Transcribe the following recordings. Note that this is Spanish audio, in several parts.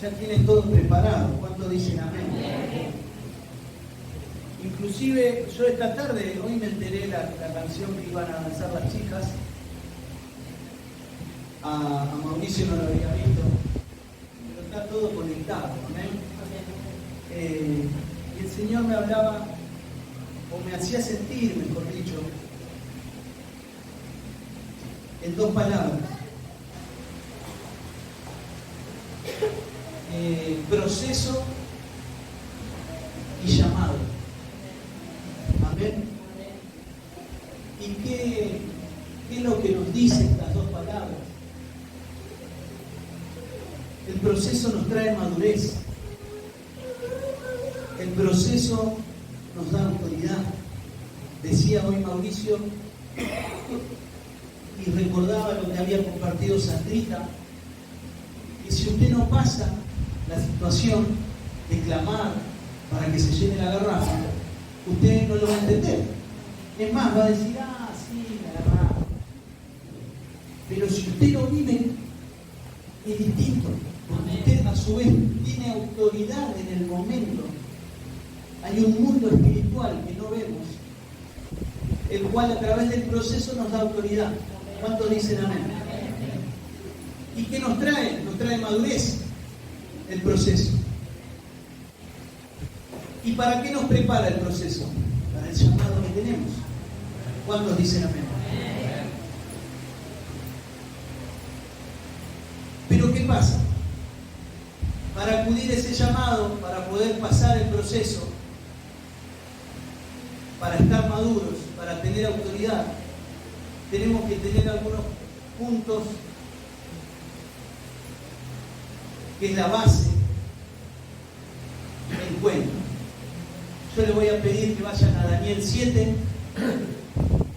ya tienen todo preparado. ¿Cuántos dicen amén? Inclusive yo esta tarde, hoy me enteré la canción que iban a lanzar las chicas. A Mauricio no lo había visto, pero está todo conectado, amén. Y el Señor me hablaba, o me hacía sentir, mejor dicho, en dos palabras: proceso y llamado. Amén. ¿Y qué es lo que nos dicen estas dos palabras? El proceso nos trae madurez. El proceso nos da autoridad. Decía hoy Mauricio, y recordaba lo que había compartido Sandrita, que si usted no pasa la situación de clamar para que se llene la garrafa, usted no lo va a entender. Es más, va a decir, sí, la garrafa. Pero si usted lo vive, es distinto, porque usted a su vez tiene autoridad en el momento. Hay un mundo espiritual que no vemos, el cual a través del proceso nos da autoridad. ¿Cuántos dicen amén? ¿Y qué nos trae? Nos trae madurez el proceso. ¿Y para qué nos prepara el proceso? Para el llamado que tenemos. ¿Cuántos dicen amén? Pero ¿qué pasa? Para acudir a ese llamado, para poder pasar el proceso, para estar maduros, para tener autoridad, tenemos que tener algunos puntos que es la base en cuenta. Yo les voy a pedir que vayan a Daniel 7.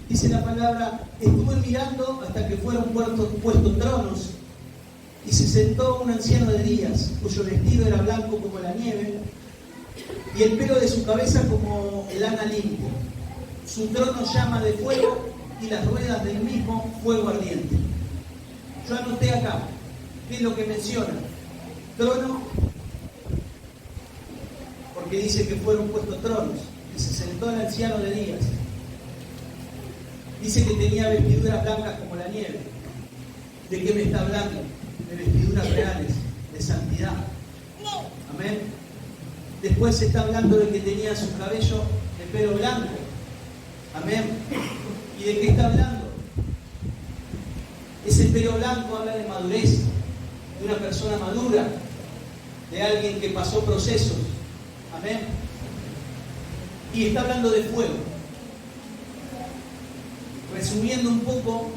Dice la palabra: estuve mirando hasta que fueron puestos tronos, y se sentó un anciano de días, cuyo vestido era blanco como la nieve, y el pelo de su cabeza como lana limpia. Su trono llama de fuego, y las ruedas del mismo fuego ardiente. Yo anoté acá, ¿qué es lo que menciona? Trono, porque dice que fueron puestos tronos, y se sentó el anciano de días. Dice que tenía vestiduras blancas como la nieve. ¿De qué me está hablando? De vestiduras reales, de santidad. Amén. Después se está hablando de que tenía su cabello de pelo blanco. Amén. ¿Y de qué está hablando? Ese pelo blanco habla de madurez, de una persona madura, de alguien que pasó procesos. Amén. Y está hablando de fuego. Resumiendo un poco,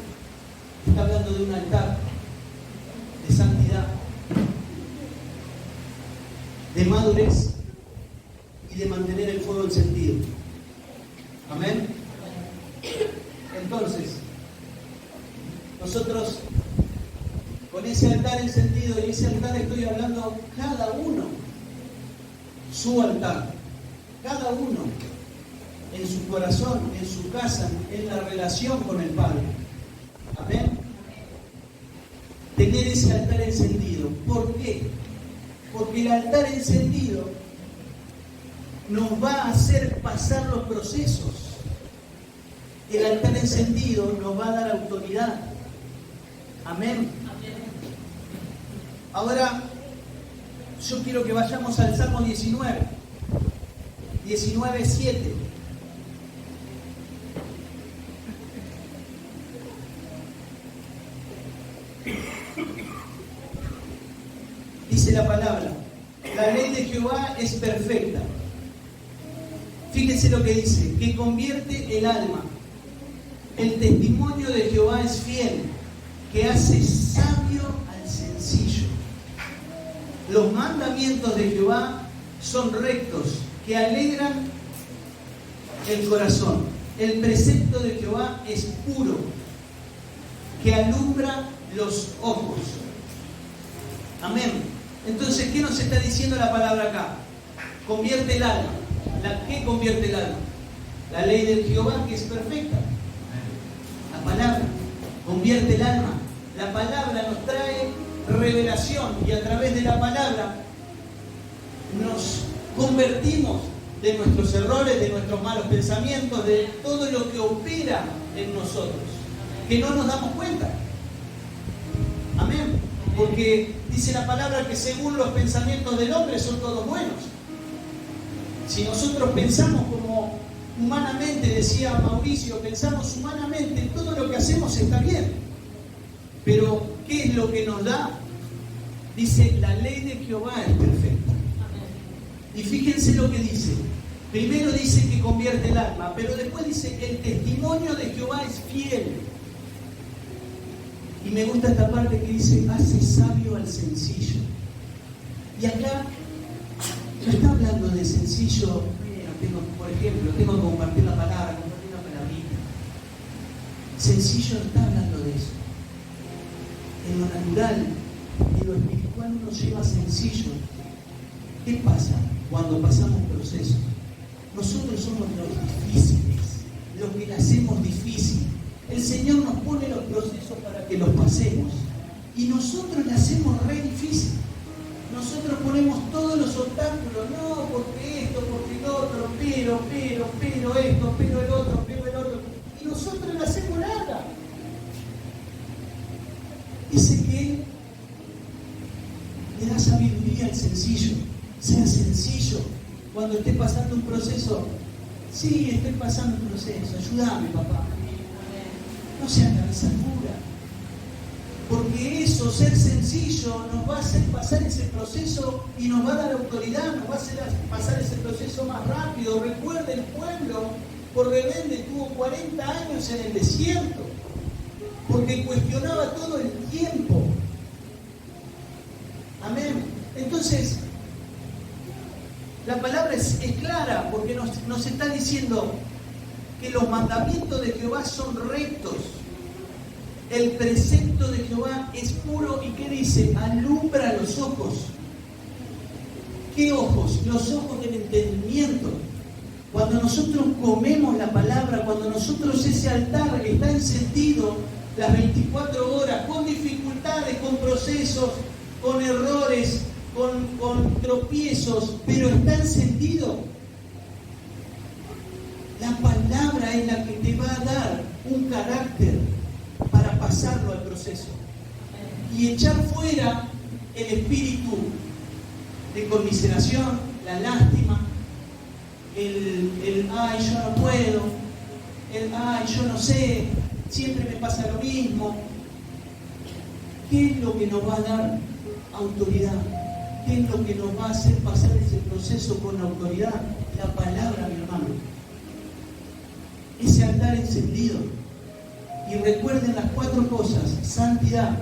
está hablando de un altar, de santidad, de madurez y de mantener el fuego encendido. Amén. Entonces, nosotros con ese altar encendido, y ese altar estoy hablando cada uno, su altar, cada uno en su corazón, en su casa, en la relación con el Padre. Amén. Tener ese altar encendido. ¿Por qué? Porque el altar encendido nos va a hacer pasar los procesos. El altar encendido nos va a dar autoridad. Amén. Ahora, yo quiero que vayamos al Salmo 19, 19:7. Dice la palabra: la ley de Jehová es perfecta. Fíjense lo que dice: que convierte el alma. El testimonio de Jehová es fiel, que hace sabio al sencillo. Los mandamientos de Jehová son rectos, que alegran el corazón. El precepto de Jehová es puro, que alumbra los ojos. Amén. Entonces, ¿qué nos está diciendo la palabra acá? Convierte el alma. ¿Qué convierte el alma? La ley de Jehová, que es perfecta. La palabra convierte el alma. La palabra nos trae revelación y a través de la palabra nos convertimos de nuestros errores, de nuestros malos pensamientos, de todo lo que opera en nosotros, que no nos damos cuenta. Amén. Porque dice la palabra que según los pensamientos del hombre son todos buenos. Si nosotros pensamos como humanamente, decía Mauricio, pensamos humanamente, todo lo que hacemos está bien. Pero, ¿qué es lo que nos da? Dice, la ley de Jehová es perfecta. Y fíjense lo que dice. Primero dice que convierte el alma, pero después dice, el testimonio de Jehová es fiel. Y me gusta esta parte que dice, hace sabio al sencillo. Y acá no está hablando de sencillo, por ejemplo, tengo que compartir la palabra, compartir una palabrita. Sencillo no está hablando de eso. En lo natural, en lo espiritual uno lleva sencillo. ¿Qué pasa cuando pasamos procesos? Nosotros somos los difíciles, los que la hacemos difícil. El Señor nos pone los procesos para que los pasemos. Y nosotros la hacemos re difícil. Nosotros ponemos todos los obstáculos, no, porque esto, porque lo otro, pero esto, pero el otro, y nosotros no hacemos nada. Dice que Él le da sabiduría al sencillo, sea sencillo. Cuando esté pasando un proceso, sí, estoy pasando un proceso, ayúdame, papá. No sea cabeza dura. Porque eso, ser sencillo, nos va a hacer pasar ese proceso y nos va a dar autoridad, nos va a hacer pasar ese proceso más rápido. Recuerda, el pueblo por rebelde tuvo 40 años en el desierto, porque cuestionaba todo el tiempo. Amén. Entonces, la palabra es clara, porque nos está diciendo que los mandamientos de Jehová son rectos. El precepto de Jehová es puro y ¿qué dice? Alumbra los ojos. ¿Qué ojos? Los ojos del entendimiento. Cuando nosotros comemos la palabra, cuando nosotros ese altar está encendido las 24 horas, con dificultades, con procesos, con errores, con tropiezos, pero está encendido, la palabra es la que te va a dar un carácter para pasarlo al proceso y echar fuera el espíritu de conmiseración, la lástima, el ay, yo no puedo, el ay, yo no sé, siempre me pasa lo mismo. ¿Qué es lo que nos va a dar autoridad? ¿Qué es lo que nos va a hacer pasar ese proceso con autoridad? La palabra, mi hermano. Ese altar encendido. Y recuerden las 4 cosas: santidad,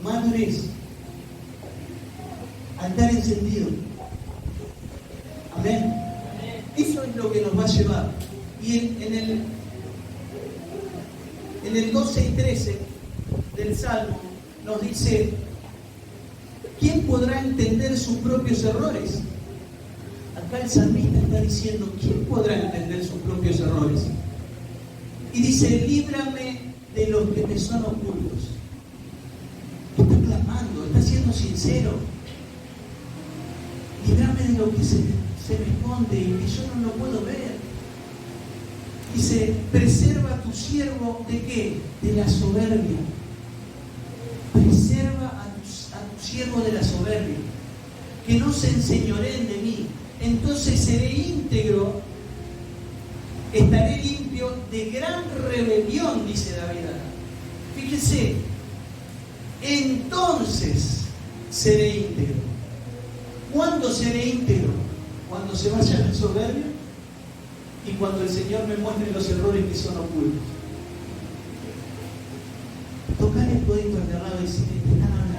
madurez, altar encendido. Amén. Eso es lo que nos va a llevar. Y en el 12 y 13 del Salmo nos dice: ¿quién podrá entender sus propios errores? Acá el salmista está diciendo: ¿quién podrá entender sus propios errores? Y dice: líbrame de los que me son ocultos. Está clamando, está siendo sincero. Líbrame de lo que se me esconde y que yo no lo puedo ver. Dice: preserva a tu siervo ¿de qué? De la soberbia. Preserva a tu siervo de la soberbia. Que no se enseñoreen de mí. Entonces seré íntegro, estaré limpio de gran rebelión, dice David acá. Fíjese, entonces seré íntegro. ¿Cuándo seré íntegro? Cuando se vaya la soberbia y cuando el Señor me muestre los errores que son ocultos. Tocar el código enterrado y decir: te están hablando.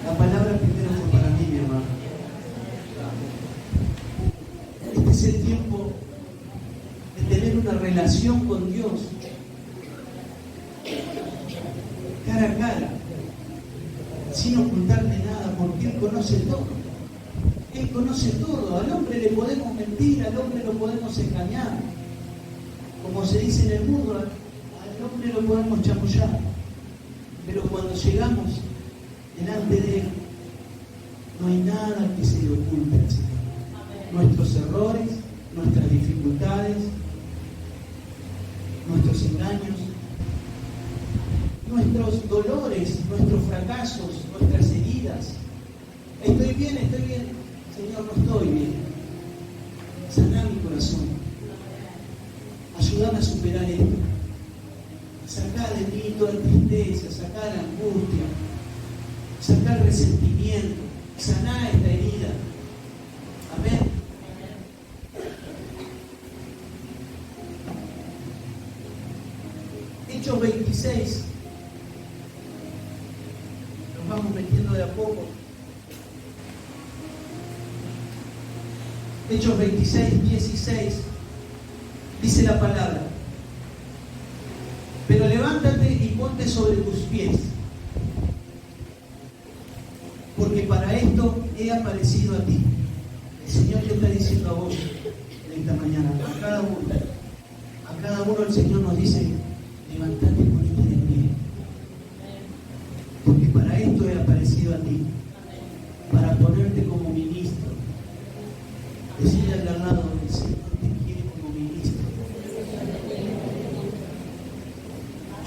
La palabra primero fue para mí, mi hermano. Este es el tiempo de tener una relación con Dios, cara a cara, sin ocultarle nada, porque Él conoce todo. Él conoce todo. Al hombre le podemos mentir, al hombre lo podemos engañar. Como se dice en el mundo, al hombre lo podemos chamullar. Pero cuando llegamos delante de Él, no hay nada que se le oculte al Señor. Nuestros errores, nuestras dificultades, nuestros engaños, nuestros dolores, nuestros fracasos, nuestras heridas. Estoy bien, Señor, no estoy bien. Saná mi corazón. Ayúdame a superar esto. Sacá de mí toda tristeza, sacá la angustia, sacá el resentimiento, saná esta herida. Amén. Hechos 26. Nos vamos metiendo de a poco. Hechos 26, 16. Dice la palabra: pero levántate y ponte sobre tus pies, porque para esto he aparecido a ti. El Señor te está diciendo a vos en esta mañana, a cada uno el Señor nos dice: levántate y ponete de pie, porque para esto he aparecido a ti, para ponerte como ministro. Decirle al lado: el Señor te quiere como ministro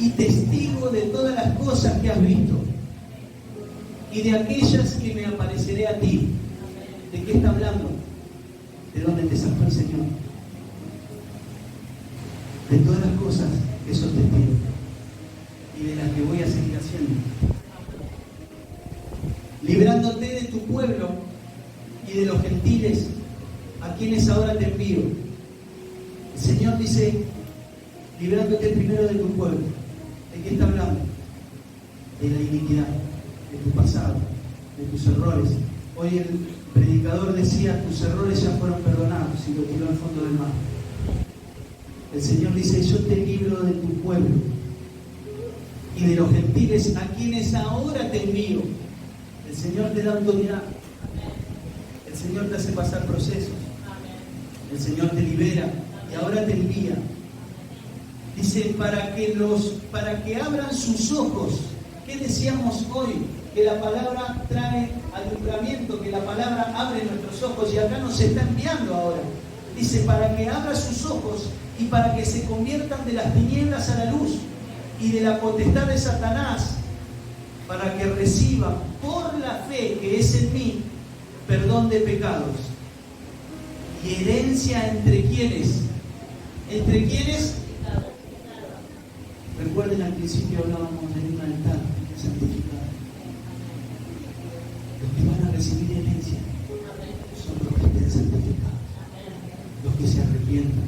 y testigo de todas las cosas que has visto y de aquellas que me apareceré a ti. ¿De qué está hablando? ¿De dónde te sacó el Señor? De todas las cosas que sos testigo y de las que voy a seguir haciendo, librándote de tu pueblo y de los gentiles a quienes ahora te envío. El Señor dice: librándote primero de tu pueblo. ¿De qué está hablando? De la iniquidad, de tu pasado, de tus errores. Hoy el predicador decía: tus errores ya fueron perdonados, y lo tiró al fondo del mar. El Señor dice: yo te libro de tu pueblo y de los gentiles a quienes ahora te envío. El Señor te da autoridad. El Señor te hace pasar procesos. El Señor te libera y ahora te envía. Dice: para que abran sus ojos. ¿Qué decíamos hoy? Que la palabra trae alumbramiento, que la palabra abre nuestros ojos, y acá nos está enviando ahora. Dice: para que abra sus ojos y para que se conviertan de las tinieblas a la luz y de la potestad de Satanás, para que reciban por la fe que es en mí perdón de pecados y herencia entre quienes. ¿Entre quienes? Recuerden, al principio hablábamos de un altar santificado. Los que van a recibir herencia son los que estén santificados, los que se arrepientan,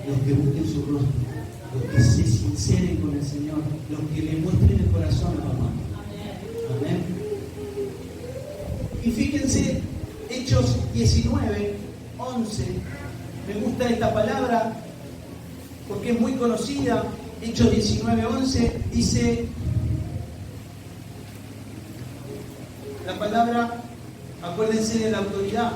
los que busquen su rostro, los que se sinceren con el Señor, los que le muestren el corazón a mamá. Amén. Y fíjense, Hechos 19, 11. Me gusta esta palabra porque es muy conocida. Hechos 19, 11 dice la palabra, acuérdense de la autoridad.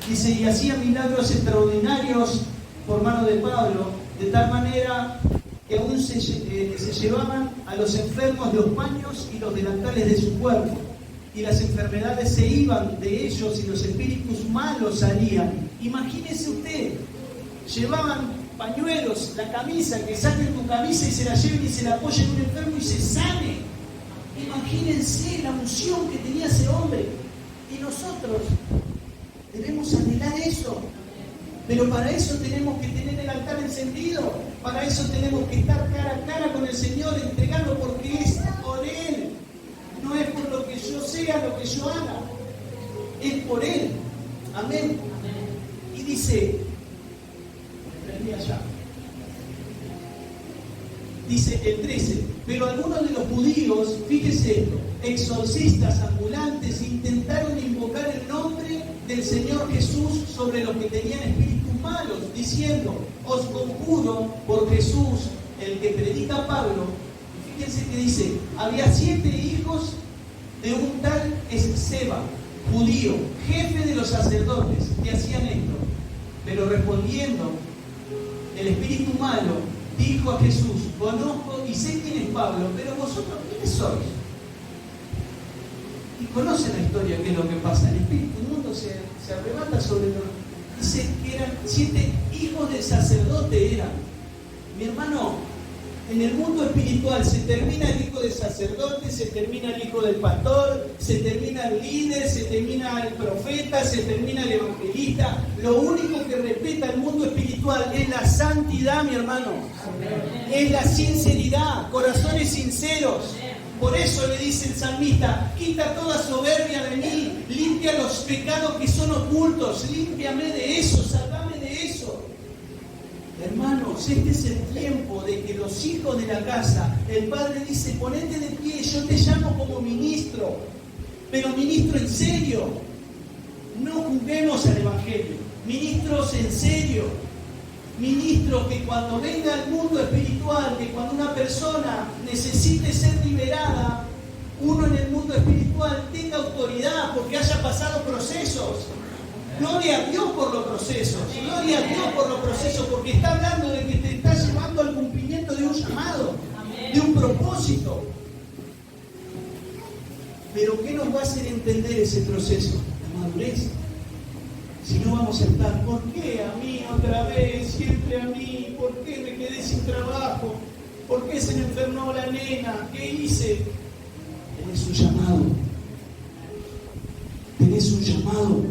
Dice: y hacía milagros extraordinarios por mano de Pablo, de tal manera que aún se llevaban a los enfermos los paños y los delantales de su cuerpo, y las enfermedades se iban de ellos y los espíritus malos salían. Imagínese usted, llevaban pañuelos, la camisa, que saquen tu camisa y se la lleven y se la apoyen en un enfermo y se sane. Imagínense la unción que tenía ese hombre. Y nosotros debemos anhelar eso. Pero para eso tenemos que tener el altar encendido. Para eso tenemos que estar cara a cara con el Señor, entregarlo, porque es por Él. No es por lo que yo sea, lo que yo haga. Es por Él. Amén. Y dice, allá. Dice el 13: pero algunos de los judíos, fíjese esto, exorcistas ambulantes, intentaron invocar el nombre del Señor Jesús sobre los que tenían espíritus malos, diciendo: os conjuro por Jesús, el que predica Pablo. Y fíjense que dice: había 7 hijos de un tal Esceva, judío, jefe de los sacerdotes, que hacían esto. Pero respondiendo el espíritu malo, dijo a Jesús: conozco y sé quién es Pablo, pero vosotros, ¿quiénes sois? Y conocen la historia, qué es lo que pasa. El espíritu inmundo se arrebata sobre los... Dice que eran 7 hijos del sacerdote eran. Mi hermano, en el mundo espiritual se termina el hijo del sacerdote, se termina el hijo del pastor, se termina el líder, se termina el profeta, se termina el evangelista. Lo único que respeta el mundo espiritual es la santidad, mi hermano. Es la sinceridad, corazones sinceros. Por eso le dice el salmista: quita toda soberbia de mí, limpia los pecados que son ocultos, límpiame de eso, sálvame de eso. Hermanos, este es el tiempo de que los hijos de la casa, el Padre dice: ponete de pie, yo te llamo como ministro, pero ministro en serio. No juguemos al Evangelio, ministros en serio. Ministros que cuando venga el mundo espiritual, que cuando una persona necesite ser liberada, uno en el mundo espiritual tenga autoridad porque haya pasado procesos. Gloria a Dios por los procesos, gloria a Dios por los procesos, porque está hablando de que te está llevando al cumplimiento de un llamado, de un propósito. Pero ¿qué nos va a hacer entender ese proceso? La madurez. Si no vamos a estar: ¿por qué a mí otra vez? Siempre a mí. ¿Por qué me quedé sin trabajo? ¿Por qué se me enfermó la nena? ¿Qué hice? Tenés un llamado. Tenés un llamado.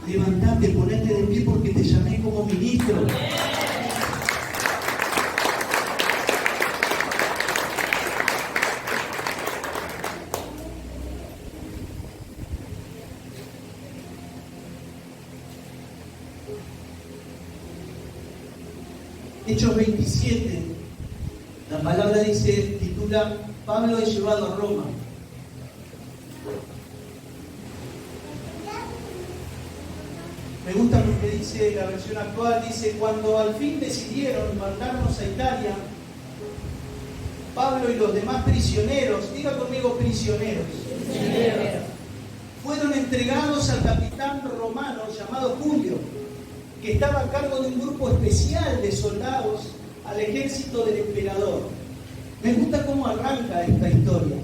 Levantate, ponete de pie porque te llamé como ministro. Hechos 27, la palabra dice, titula: Pablo es llevado a Roma. Me gusta lo que dice la versión actual, dice: cuando al fin decidieron mandarnos a Italia, Pablo y los demás prisioneros, diga conmigo prisioneros, fueron entregados al capitán romano llamado Julio, que estaba a cargo de un grupo especial de soldados al ejército del emperador. Me gusta cómo arranca esta historia.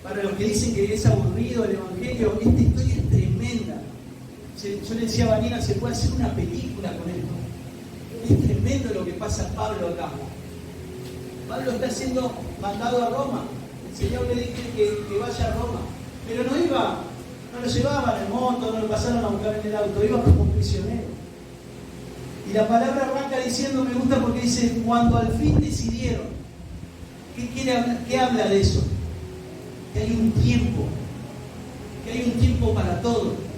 Para los que dicen que es aburrido el Evangelio, esta historia es tremenda. Yo le decía a Vanina: se puede hacer una película con esto. Es tremendo lo que pasa a Pablo acá. Pablo está siendo mandado a Roma. El Señor le dice que vaya a Roma. Pero no iba, no lo llevaban en moto, no lo pasaron a buscar en el auto, iba como prisionero. Y la palabra arranca diciendo, me gusta porque dice: cuando al fin decidieron. ¿Qué habla de eso? Que hay un tiempo para todo.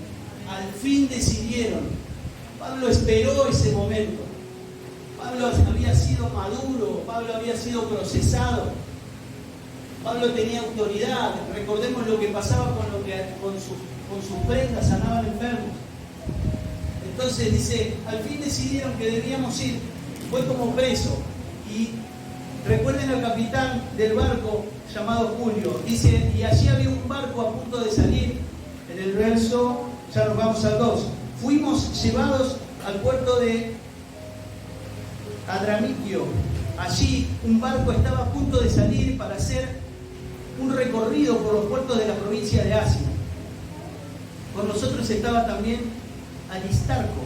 Al fin decidieron. Pablo esperó ese momento. Pablo había sido maduro, Pablo había sido procesado, Pablo tenía autoridad. Recordemos lo que pasaba con sus prendas, sanaban enfermos. Entonces dice: al fin decidieron que debíamos ir. Fue como preso. Y recuerden al capitán del barco llamado Julio. Dice: y allí había un barco a punto de salir. En el verso, ya nos vamos al 2. Fuimos llevados al puerto de Adramitio. Allí un barco estaba a punto de salir para hacer un recorrido por los puertos de la provincia de Asia. Con nosotros estaba también Aristarco,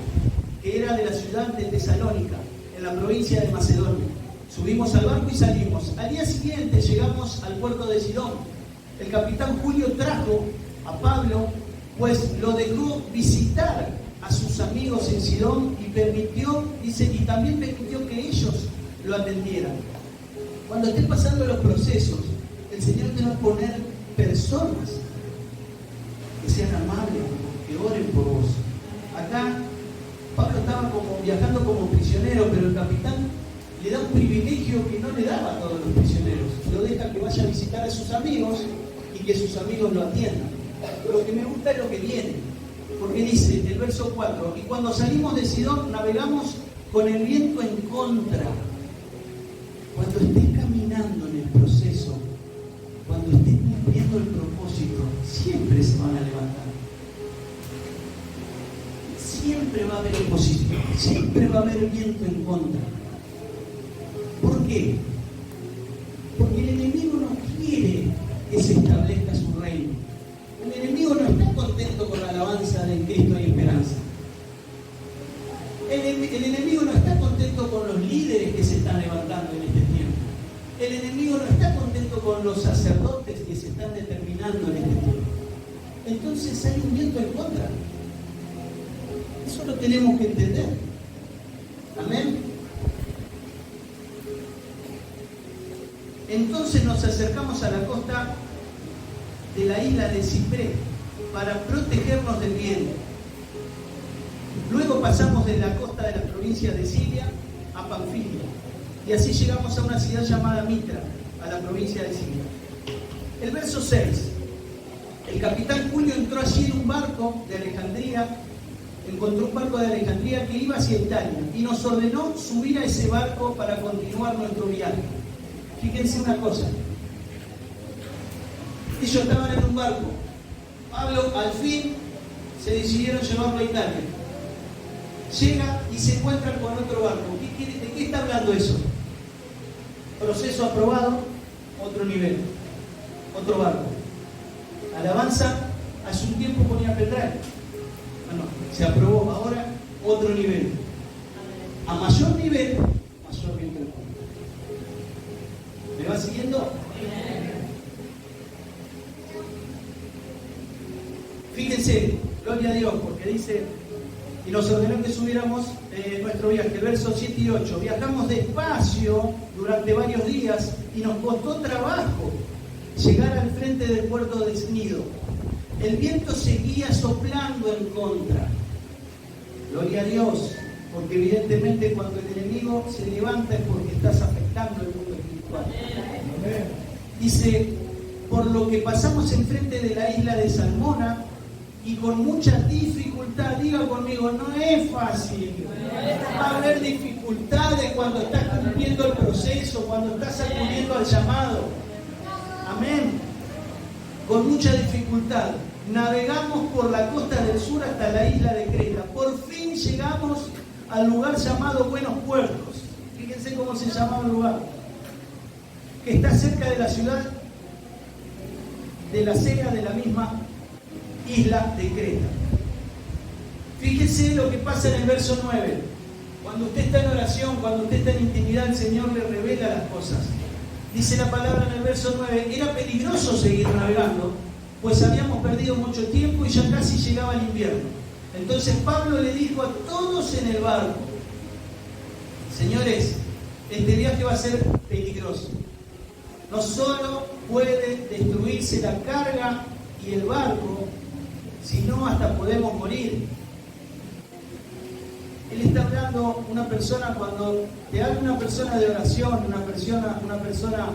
que era de la ciudad de Tesalónica, en la provincia de Macedonia. Subimos al barco y salimos. Al día siguiente llegamos al puerto de Sidón. El capitán Julio trajo a Pablo, pues lo dejó visitar a sus amigos en Sidón y permitió, dice, y también permitió que ellos lo atendieran. Cuando estén pasando los procesos, el Señor te va a poner personas que sean amables, que oren por vos. Acá Pablo estaba viajando como prisionero, pero el capitán le da un privilegio que no le daba a todos los prisioneros. Lo deja que vaya a visitar a sus amigos y que sus amigos lo atiendan. Lo que me gusta es lo que viene, porque dice el verso 4: y cuando salimos de Sidón navegamos con el viento en contra. Cuando estés caminando en el proceso, cuando estés cumpliendo el propósito, siempre se van a levantar. Siempre va a haber oposición, siempre va a haber viento en contra. ¿Por ¿Por qué? Porque el enemigo no quiere que se establezca su reino. El enemigo no está contento con la alabanza de Cristo y esperanza. El enemigo no está contento con los líderes que se están levantando en este tiempo. El enemigo no está contento con los sacerdotes que se están determinando en este tiempo. Entonces hay un viento en contra. Eso lo tenemos que entender. Amén. Entonces nos acercamos a la costa de la isla de Chipre para protegernos del viento. Luego pasamos de la costa de las provincias de Siria a Panfilia y así llegamos a una ciudad llamada Mitra, a la provincia de Siria. El verso 6. El capitán Julio entró allí en un barco de Alejandría, encontró un barco de Alejandría que iba hacia Italia y nos ordenó subir a ese barco para continuar nuestro viaje. Fíjense una cosa. Ellos estaban en un barco. Pablo al fin se decidieron llevarlo a Italia. Llega y se encuentran con otro barco. ¿De qué está hablando eso? Proceso aprobado, otro nivel, otro barco. Alabanza, hace un tiempo ponía pendrive. Bueno, se aprobó, ahora otro nivel. A mayor nivel, mayor viento. ¿Me va siguiendo? Fíjense, gloria a Dios, porque dice, y nos ordenó que subiéramos nuestro viaje, el verso 7 y 8. Viajamos despacio durante varios días y nos costó trabajo llegar al frente del puerto de Cnido. El viento seguía soplando en contra. Gloria a Dios, porque evidentemente cuando el enemigo se levanta es porque estás afectando el mundo espiritual. Dice, por lo que pasamos enfrente de la isla de Salmona y con mucha dificultad. Diga conmigo, no es fácil. Va a haber dificultades cuando estás cumpliendo el proceso, cuando estás acudiendo al llamado. Amén. Con mucha dificultad. Navegamos por la costa del sur hasta la isla de Creta. Por fin llegamos al lugar llamado Buenos Puertos. Fíjense cómo se llamaba el lugar. Que está cerca de la ciudad de la Cega de la misma isla de Creta. Fíjese lo que pasa en el verso 9. Cuando usted está en oración, cuando usted está en intimidad, el Señor le revela las cosas. Dice la palabra en el verso 9, era peligroso seguir navegando, pues habíamos perdido mucho tiempo y ya casi llegaba el invierno. Entonces Pablo le dijo a todos en el barco, señores, este viaje va a ser peligroso. No solo puede destruirse la carga y el barco, sino hasta podemos morir. Él está hablando una persona, cuando te habla una persona de oración, una persona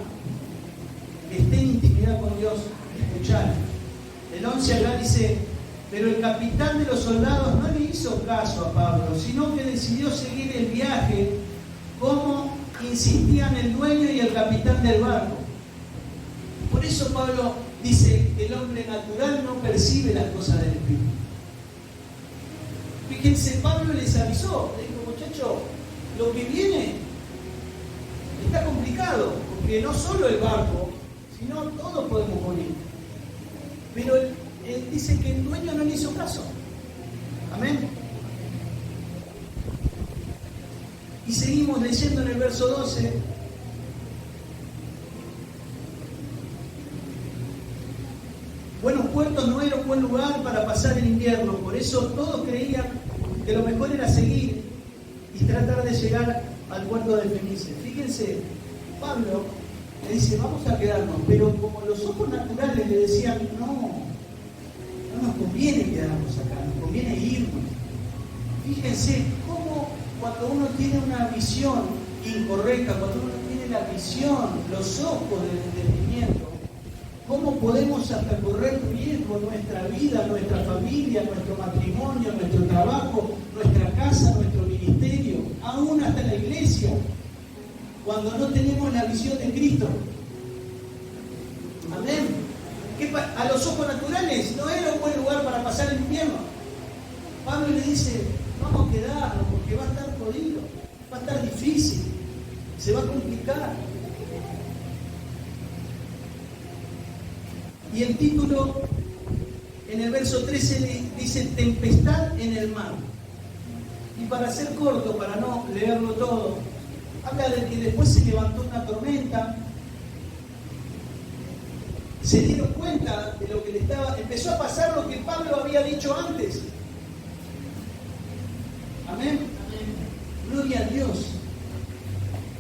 que esté en intimidad con Dios, escuchar. El 11 acá dice, pero el capitán de los soldados no le hizo caso a Pablo, sino que decidió seguir el viaje como insistían el dueño y el capitán del barco. Por eso Pablo dice que el hombre natural no percibe las cosas del Espíritu. Fíjense, Pablo les avisó, le dijo, muchachos, lo que viene está complicado, porque no solo el barco, sino todos podemos morir. Pero él dice que el dueño no le hizo caso. Amén. Y seguimos leyendo en el verso 12. Buenos Puertos no era un buen lugar para pasar el invierno, por eso todos creían que lo mejor era seguir y tratar de llegar al puerto de Fenice. Fíjense, Pablo le dice, vamos a quedarnos, pero como los ojos naturales le decían, no nos conviene quedarnos acá, nos conviene irnos. Fíjense cómo cuando uno tiene una visión incorrecta, cuando uno tiene la visión, los ojos del entendimiento, cómo podemos hasta correr riesgo nuestra vida, nuestra familia, nuestro matrimonio, nuestro trabajo, nuestra casa, nuestro ministerio, aún hasta la iglesia, cuando no tenemos la visión de Cristo. Amén. A los ojos naturales no era un buen lugar para pasar el invierno. Pablo le dice, vamos a quedarnos porque va a estar jodido, va a estar difícil. Se va a complicar. Y el título, en el verso 13, dice tempestad en el mar. Y para ser corto, para no leerlo todo, habla de que después se levantó una tormenta. Se dieron cuenta de lo que empezó a pasar lo que Pablo había dicho antes. Amén. Gloria a Dios.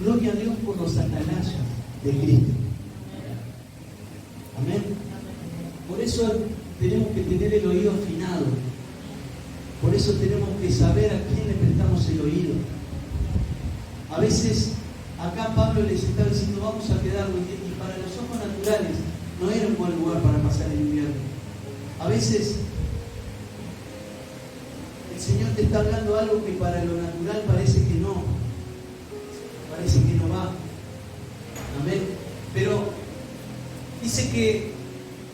Gloria a Dios por los atalayas de Cristo. Amén. Por eso tenemos que tener el oído afinado. Por eso tenemos que saber a quién le prestamos el oído. A veces, acá Pablo les está diciendo, vamos a quedarnos, y para los ojos naturales no era un buen lugar para pasar el invierno. A veces, el Señor te está hablando algo que para lo natural parece que no va. Amén. Pero dice que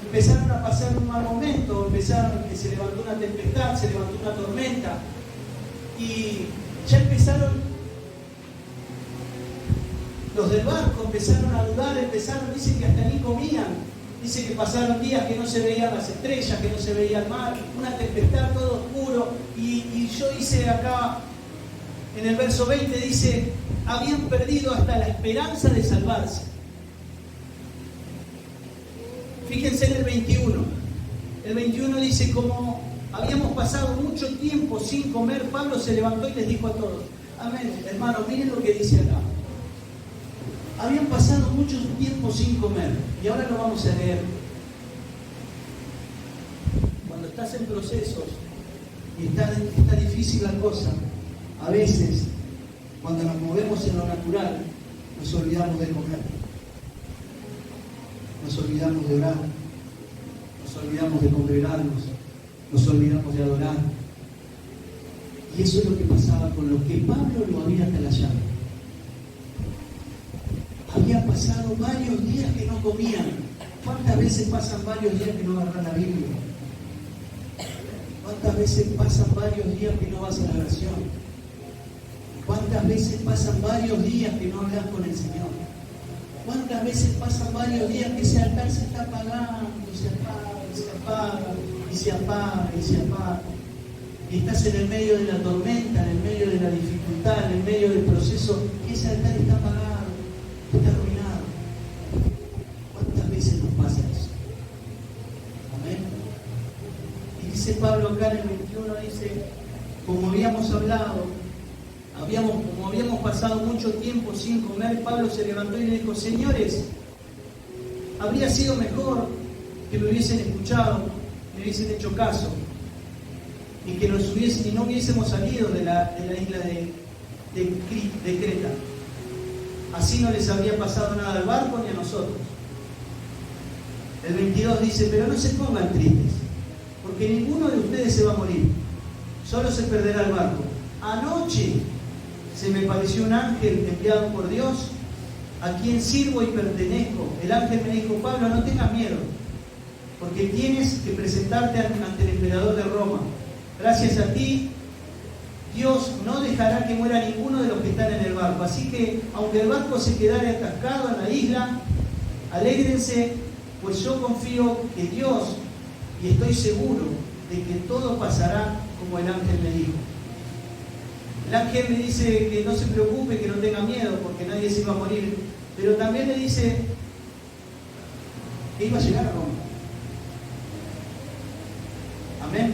empezaron a pasar un mal momento, que se levantó una tempestad, se levantó una tormenta, y ya empezaron los del barco, empezaron a dudar, dice que hasta ni comían, dice que pasaron días que no se veían las estrellas, que no se veía el mar, una tempestad, todo oscuro, y yo hice acá, en el verso 20 dice, habían perdido hasta la esperanza de salvarse. Fíjense en el 21. El 21 dice, como habíamos pasado mucho tiempo sin comer, Pablo se levantó y les dijo a todos, amén, hermanos, miren lo que dice acá. Habían pasado mucho tiempo sin comer, y ahora lo vamos a leer. Cuando estás en procesos y está difícil la cosa, a veces, cuando nos movemos en lo natural, nos olvidamos de comer. Nos olvidamos de orar, nos olvidamos de congregarnos, nos olvidamos de adorar. Y eso es lo que pasaba con lo que Pablo lo había atalayado. Había pasado varios días que no comían. ¿Cuántas veces pasan varios días que no agarran la Biblia? ¿Cuántas veces pasan varios días que no vas a la oración? ¿Cuántas veces pasan varios días que no hablas con el Señor? ¿Cuántas veces pasan varios días que ese altar se está apagando, se apaga, se apaga, y se apaga, y se apaga? Y estás en el medio de la tormenta, en el medio de la dificultad, en el medio del proceso, y ese altar está apagado, está arruinado. ¿Cuántas veces nos pasa eso? Amén. Y dice Pablo acá en el 21, dice, como habíamos hablado, como habíamos pasado mucho tiempo sin comer, Pablo se levantó y le dijo, señores, habría sido mejor que me hubiesen escuchado, me hubiesen hecho caso, y que no hubiésemos salido de la isla de Creta. Así no les habría pasado nada al barco ni a nosotros. El 22 dice, pero no se pongan tristes, porque ninguno de ustedes se va a morir, solo se perderá el barco. Anoche se me pareció un ángel enviado por Dios, a quien sirvo y pertenezco. El ángel me dijo, Pablo, no tengas miedo, porque tienes que presentarte ante el emperador de Roma. Gracias a ti, Dios no dejará que muera ninguno de los que están en el barco. Así que, aunque el barco se quedara atascado en la isla, alégrense, pues yo confío que Dios, y estoy seguro de que todo pasará como el ángel me dijo. El ángel le dice que no se preocupe, que no tenga miedo, porque nadie se iba a morir. Pero también le dice que iba a llegar a Roma. Amén.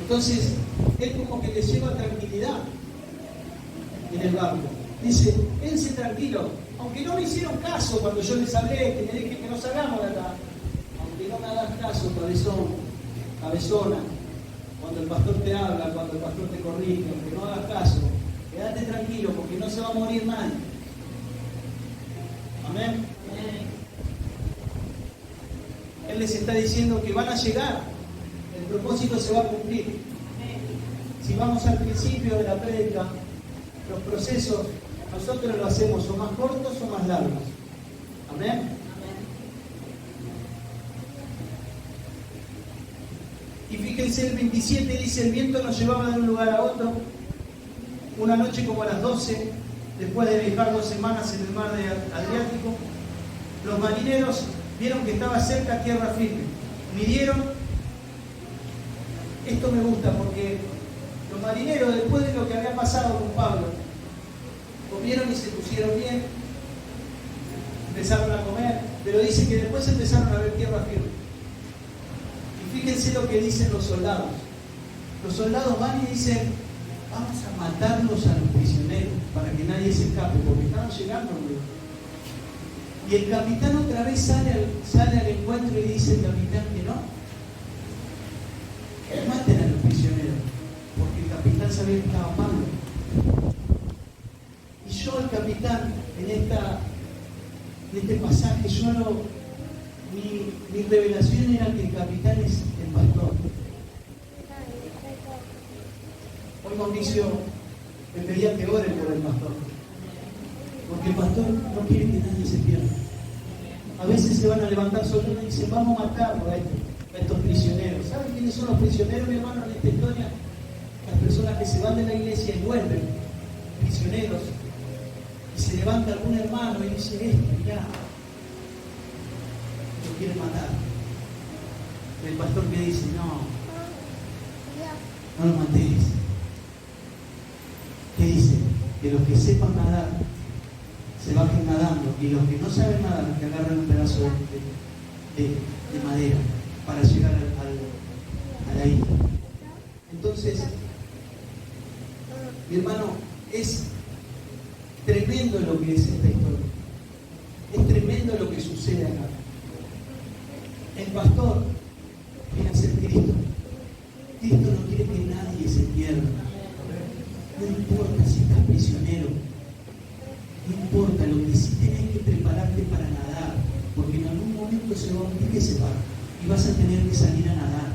Entonces, él como que les lleva tranquilidad en el barco. Dice, quédense tranquilos, aunque no me hicieron caso cuando yo les hablé, que me dije que nos hagamos de acá. Aunque no me hagas caso, cabezona. Cuando el pastor te habla, cuando el pastor te corrige, aunque no hagas caso, quédate tranquilo porque no se va a morir nadie. Amén. Él les está diciendo que van a llegar, el propósito se va a cumplir. Si vamos al principio de la prédica, los procesos nosotros lo hacemos o más cortos o más largos. Amén. Y fíjense, el 27 dice, el viento nos llevaba de un lugar a otro, una noche como a las 12, después de viajar 2 semanas en el mar Adriático, los marineros vieron que estaba cerca tierra firme. Midieron. Esto me gusta porque los marineros, después de lo que había pasado con Pablo, comieron y se pusieron bien, empezaron a comer, pero dice que después empezaron a ver tierra firme. Y fíjense lo que dicen los soldados. Los soldados van y dicen: vamos a matarlos a los prisioneros para que nadie se escape, porque estaban llegando. Y el capitán otra vez sale al encuentro y dice el capitán que no. Que maten a los prisioneros, porque el capitán sabía que estaba Pablo. Y yo, el capitán, en este pasaje, mi revelación era que el capitán es el pastor. Hoy Mauricio me pedía que ore por el pastor, porque el pastor no quiere que nadie se pierda. A veces se van a levantar solos y dicen: vamos a matarlo a estos prisioneros. ¿Saben quiénes son los prisioneros, mi hermano, en esta historia? Las personas que se van de la iglesia y vuelven prisioneros, y se levanta algún hermano y dice: mirá, lo quieren matar. El pastor que dice: no lo matéis. ¿Qué dice? Que los que sepan nadar se bajen nadando, y los que no saben nadar que agarren un pedazo de madera para llegar a la isla. Entonces, mi hermano, es tremendo lo que es esta historia. Es tremendo lo que sucede acá. El pastor viene a ser Cristo. Cristo no quiere que nadie se pierda. No importa si estás prisionero, no importa, lo que sí tenés que prepararte para nadar, porque en algún momento se va a hundir que se va y vas a tener que salir a nadar.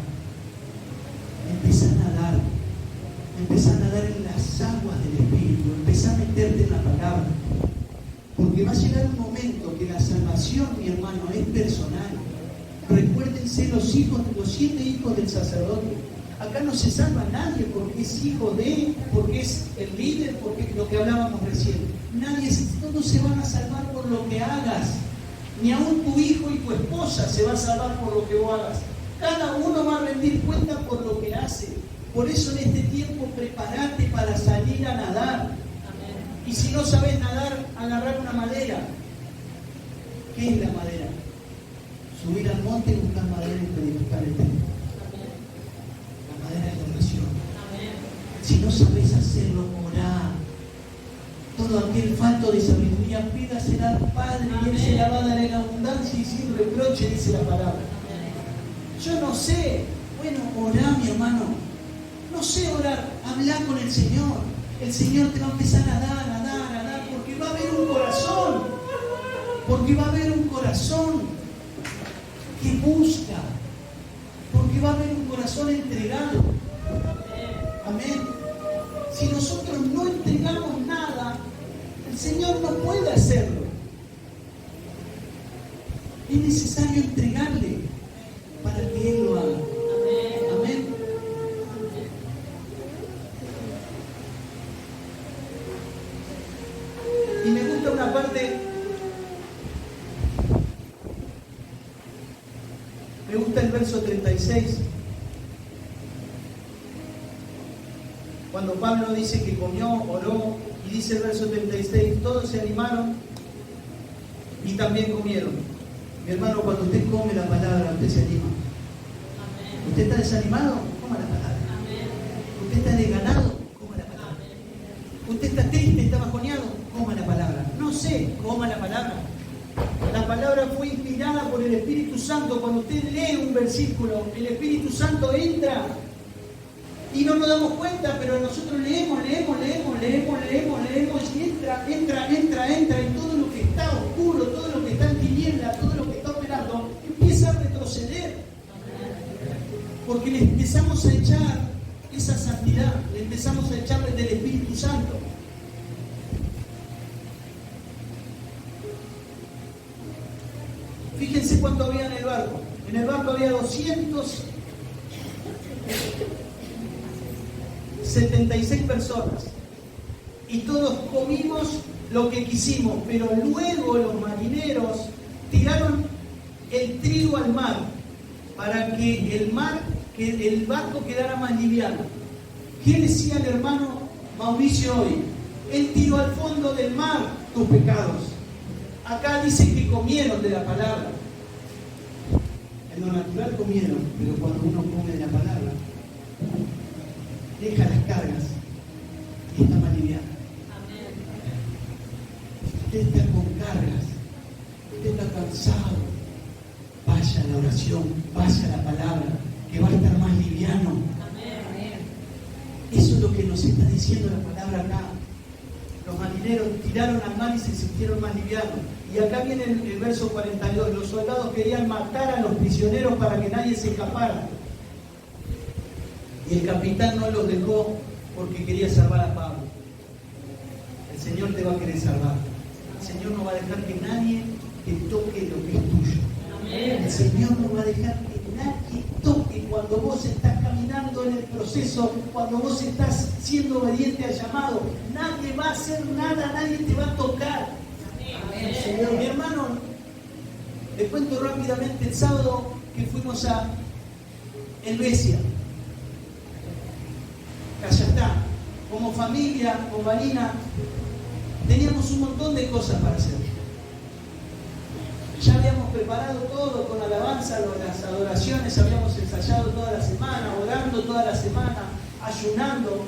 Empezá a nadar en las aguas del Espíritu, empezá a meterte en la palabra, porque va a llegar un momento que la salvación, mi hermano, es personal. Recuérdense los 7 hijos del sacerdote. Acá no se salva nadie porque es hijo de, porque es el líder, porque lo que hablábamos recién. Todos se van a salvar por lo que hagas. Ni aún tu hijo y tu esposa se va a salvar por lo que vos hagas. Cada uno va a rendir cuenta por lo que hace. Por eso en este tiempo prepárate para salir a nadar. Amén. Y si no sabes nadar, agarrar una madera. ¿Qué es la madera? Subir al monte y buscar madera y edificar el templo. La madera es la oración. Amén. Si no sabes hacerlo, orá. Todo aquel falto de sabiduría, pídasela al Padre, y Él se la va a dar en abundancia y sin reproche, dice la palabra. Amén. Yo no sé. Bueno, orá, mi hermano. No sé orar, habla con el Señor. El Señor te va a empezar a dar, porque va a haber un corazón. Porque va a haber un corazón que busca. Porque va a haber un corazón entregado. Amén. Si nosotros no entregamos nada, el Señor no puede hacerlo. Es necesario entregarle para que Él lo haga. Amén. Y me gusta una parte, me gusta el verso 36, cuando Pablo dice que comió, oró, y dice el verso 36, todos se animaron y también comieron. Mi hermano, cuando usted come la palabra, usted se anima. Amén. ¿Usted está desanimado? Coma la palabra. Amén. ¿Usted está desganado? Coma la palabra. Amén. ¿Usted está triste, está bajoneado? Coma la palabra. No sé, coma la palabra. La palabra fue inspirada por el Espíritu Santo. Cuando usted lee un versículo, el Espíritu Santo entra y no nos damos cuenta, pero nosotros leemos y entra, y todo lo que está oscuro, todo lo que está en tinieblas, todo lo que está operando, empieza a retroceder. Porque le empezamos a echar esa santidad, le empezamos a echarle del Espíritu Santo. Fíjense cuánto había en el barco. En el barco había 276 personas. y todos comimos lo que quisimos, pero luego los marineros tiraron el trigo al mar para que el barco quedara más liviano. ¿Qué decía el hermano Mauricio hoy? Él tiró al fondo del mar tus pecados. Acá dice que comieron de la palabra. En lo natural comieron, pero cuando uno come de la palabra, deja las cargas y está más liviano. Usted está con cargas, usted está cansado, vaya a la oración, vaya a la palabra, que va a estar más liviano. Eso es lo que nos está diciendo la palabra acá. Los marineros tiraron al mar y se sintieron más livianos. Y acá viene el verso 42. Los soldados querían matar a los prisioneros para que nadie se escapara. Y el capitán no los dejó porque quería salvar a Pablo. El Señor te va a querer salvar. El Señor no va a dejar que nadie te toque lo que es tuyo. El Señor no va a dejar que nadie toque cuando vos estás caminando en el proceso, cuando vos estás siendo obediente al llamado. Nadie va a hacer nada, nadie te va a tocar. Señor, mi hermano, les cuento rápidamente el sábado que fuimos a Helvecia, Cayatá, como familia, con Vanina, teníamos un montón de cosas para hacer. Ya habíamos preparado todo con alabanza, las adoraciones, habíamos ensayado toda la semana, orando toda la semana, ayunando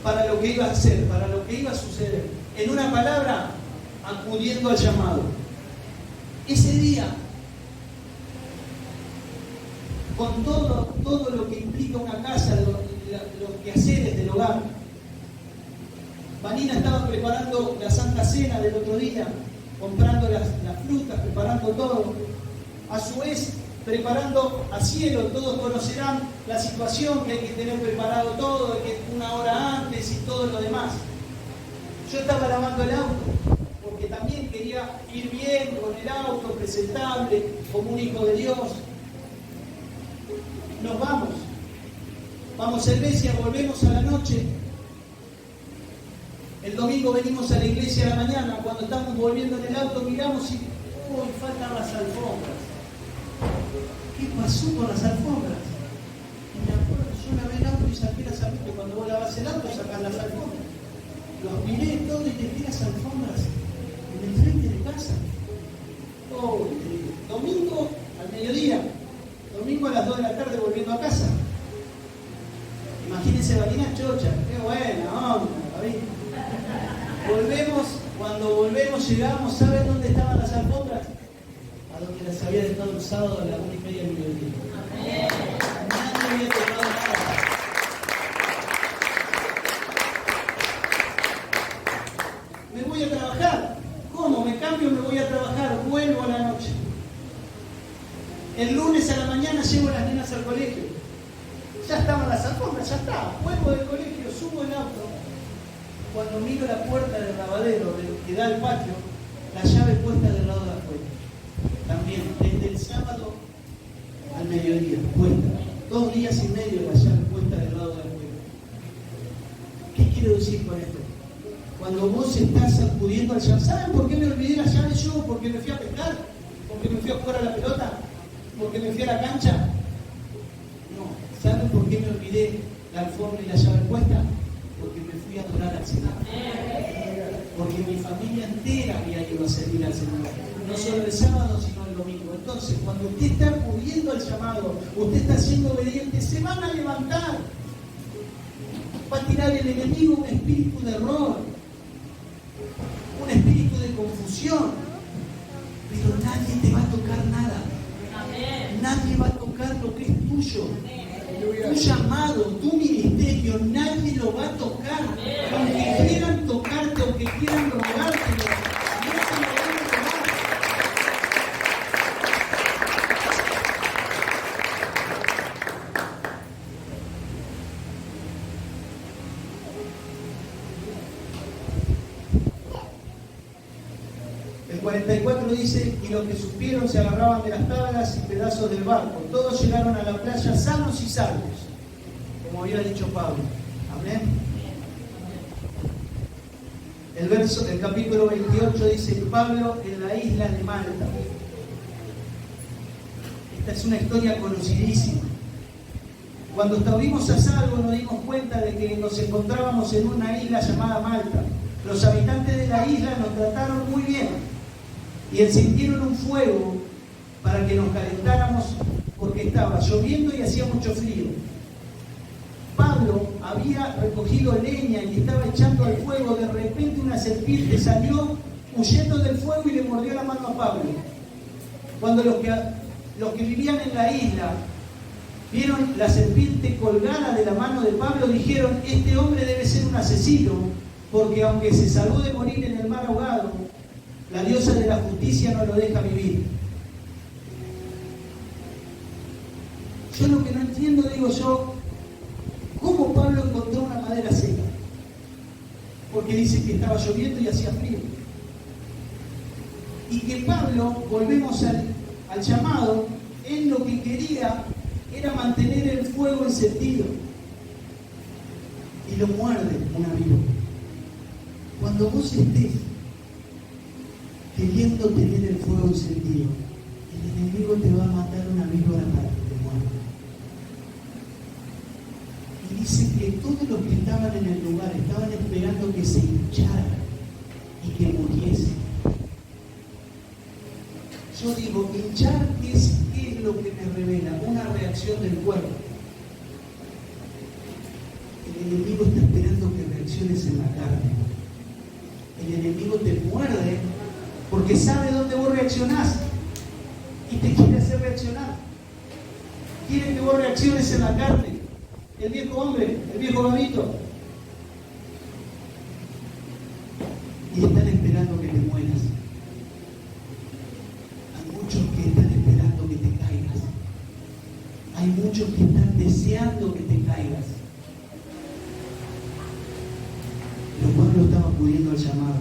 para lo que iba a hacer, para lo que iba a suceder. En una palabra, acudiendo al llamado. Ese día, con todo lo que implica una casa, los quehaceres del hogar, Vanina estaba preparando la Santa Cena del otro día, comprando las frutas, preparando todo. A su vez, preparando a cielo, todos conocerán la situación que hay que tener preparado todo, que una hora antes y todo lo demás. Yo estaba lavando el auto, porque también quería ir bien con el auto, presentable, como un hijo de Dios. Nos vamos a Helvecia, volvemos a la noche. El domingo venimos a la iglesia a la mañana. Cuando estamos volviendo en el auto miramos y faltan las alfombras. ¿Qué pasó con las alfombras? Y me acuerdo, yo lavé el auto y saqué las alfombras. Cuando vos lavás el auto sacás las alfombras. Los miré todo y dejé las alfombras en el frente de casa. Domingo al mediodía, domingo a las 2 de la tarde volviendo a casa. Imagínense Vanina chocha, qué buena onda, David. Cuando volvemos llegamos, ¿saben dónde estaban las alfombras? A donde las había dejado el sábado a las 1:30 del mediodía. Nadie había tocado nada. Me voy a trabajar. ¿Cómo? Me cambio, me voy a trabajar, vuelvo a la noche. El lunes a la mañana llevo a las nenas al colegio. Ya estaban las alfombras, ya está. Vuelvo del colegio, subo el auto. Cuando miro la puerta del lavadero que da al patio, la llave puesta del lado de afuera. También, desde el sábado al mediodía, puesta. 2 días y medio la llave puesta del lado de afuera. ¿Qué quiero decir con esto? Cuando vos estás acudiendo al llamado, ¿saben por qué me olvidé la llave yo? ¿Porque me fui a pescar? ¿Porque me fui a jugar a la pelota? ¿Porque me fui a la cancha? No. ¿Saben por qué me olvidé la alfombra y la llave puesta? Porque me fui a adorar al Señor. Porque mi familia entera había ido a servir al Señor. No solo el sábado, sino el domingo. Entonces, cuando usted está acudiendo al llamado, usted está siendo obediente, se van a levantar. Va a tirar el enemigo un espíritu de error, un espíritu de confusión. Pero nadie te va a tocar nada. Nadie va a tocar lo que es tuyo. Tu llamado, tu ministerio, nadie lo va a tocar. Aunque quieran tocarte, aunque quieran robártelo, no se lo van a robar. El 44 dice, y los que supieron se agarraban de las tablas y pedazos del barco. Todos llegaron a la playa sanos y salvos, como había dicho Pablo. Amén. El capítulo 28 dice: Pablo en la isla de Malta. Esta es una historia conocidísima. Cuando estuvimos a salvo nos dimos cuenta de que nos encontrábamos en una isla llamada Malta. Los habitantes de la isla nos trataron muy bien y encendieron un fuego para que nos calentáramos porque estaba lloviendo y hacía mucho frío. Pablo había recogido leña y estaba echando al fuego. De repente una serpiente salió huyendo del fuego y le mordió la mano a Pablo. Cuando los que vivían en la isla vieron la serpiente colgada de la mano de Pablo, dijeron: este hombre debe ser un asesino, porque aunque se salvó de morir en el mar ahogado, la diosa de la justicia no lo deja vivir. Yo lo que no entiendo, digo yo, ¿cómo Pablo encontró una madera seca? Porque dice que estaba lloviendo y hacía frío. Y que Pablo, volvemos al llamado, él lo que quería era mantener el fuego encendido. Y lo muerde una víbora. Cuando vos estés queriendo tener el fuego encendido, el enemigo te va a mandar una víbora para que te muerda. Y dice que todos los que estaban en el lugar estaban esperando que se hinchara y que muriese. Yo digo, hinchar, ¿qué es lo que me revela? Una reacción del cuerpo. El enemigo está esperando que reacciones en la carne. El enemigo te muerde porque sabe dónde vos reaccionás y te quiere hacer reaccionar. Quiere que vos reacciones en la carne. El viejo hombre, el viejo gabito. Y están esperando que te mueras. Hay muchos que están esperando que te caigas. Hay muchos que están deseando que te caigas. Pero Pablo estaba acudiendo al llamado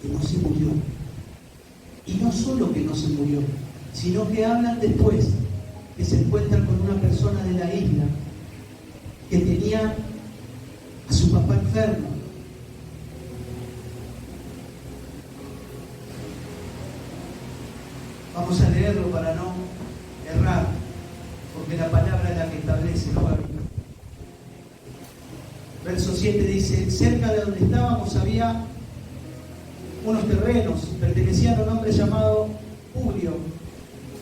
y no se murió. Y no solo que no se murió, sino que hablan después que se encuentran con una persona de la isla que tenía a su papá enfermo. Vamos a leerlo para no errar, porque la palabra es la que establece, ¿no? Verso 7 dice: cerca de donde estábamos había unos terrenos, pertenecían a un hombre llamado Publio,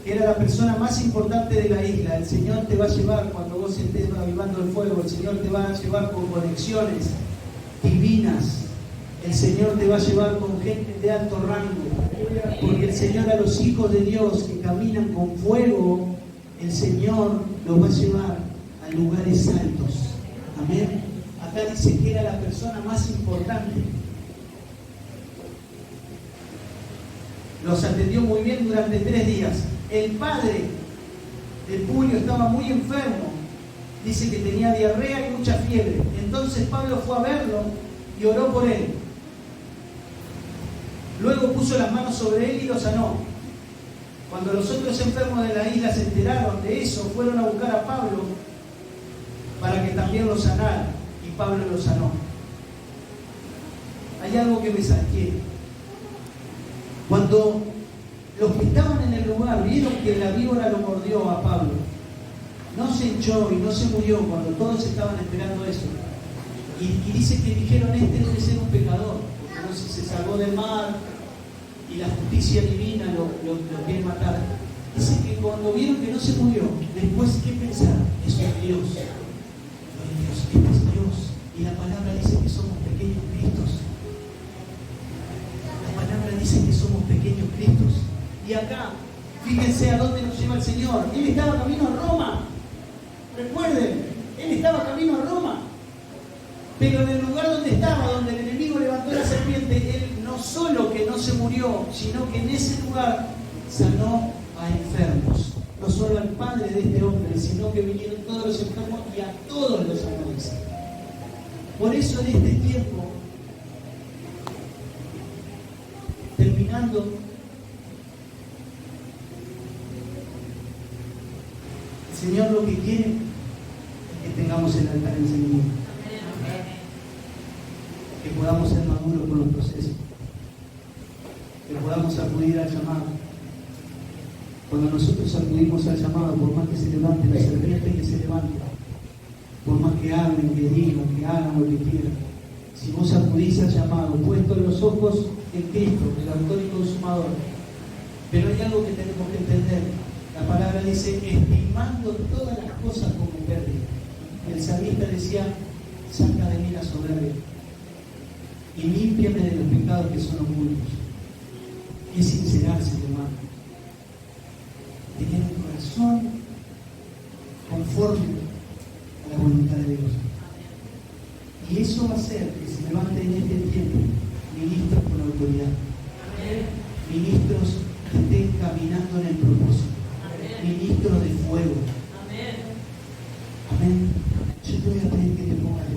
que era la persona más importante de la isla. El Señor te va a llevar, cuando vos estés avivando el fuego, el Señor te va a llevar con conexiones divinas. El Señor te va a llevar con gente de alto rango, porque el Señor a los hijos de Dios que caminan con fuego, el Señor los va a llevar a lugares altos. Amén. Acá dice que era la persona más importante. Los atendió muy bien durante 3 días. El padre de Publio estaba muy enfermo. Dice que tenía diarrea y mucha fiebre. Entonces Pablo fue a verlo y oró por él. Luego puso las manos sobre él y lo sanó. Cuando los otros enfermos de la isla se enteraron de eso, fueron a buscar a Pablo para que también lo sanara. Y Pablo lo sanó. Hay algo que me saqué. Cuando los que estaban en el lugar vieron que la víbora lo mordió a Pablo, no se hinchó y no se murió cuando todos estaban esperando eso. Y dice que dijeron: este debe ser un pecador, porque no sé, se salvó del mar y la justicia divina lo quiere matar. Dice que cuando vieron que no se murió, después, ¿qué pensaron? Eso es Dios. Este es Dios. Y la palabra dice que somos pequeños Cristos. La palabra dice que somos pequeños Cristos. Y acá, fíjense a dónde nos lleva el Señor. Él estaba camino a Roma. Recuerden, Él estaba camino a Roma. Pero en el lugar donde estaba, donde el enemigo levantó la serpiente, Él no solo que no se murió, sino que en ese lugar sanó a enfermos. No solo al padre de este hombre, sino que vinieron todos los enfermos y a todos los sanó. Por eso en este tiempo, terminando, el Señor lo que quiere es que tengamos el altar encendido. que podamos ser maduros con los procesos, que podamos acudir al llamado. Cuando nosotros acudimos al llamado, por más que se levante la serpiente, que se levante, por más que hablen, que digan, que hagan lo que quieran, si vos acudís al llamado, puestos los ojos en Cristo, el autor y consumador. Pero hay algo que tenemos que entender. La palabra dice, estimando todas las cosas como pérdida. El salmista decía, saca de mí la soberbia y límpiame de los pecados que son ocultos. Es sincerarse, hermano. Tener un corazón conforme a la voluntad de Dios. Y eso va a hacer que se levante en este tiempo ministros con autoridad. Ministros que estén caminando en el propósito. Ministros de fuego. Amén. Yo te voy a pedir que te pongas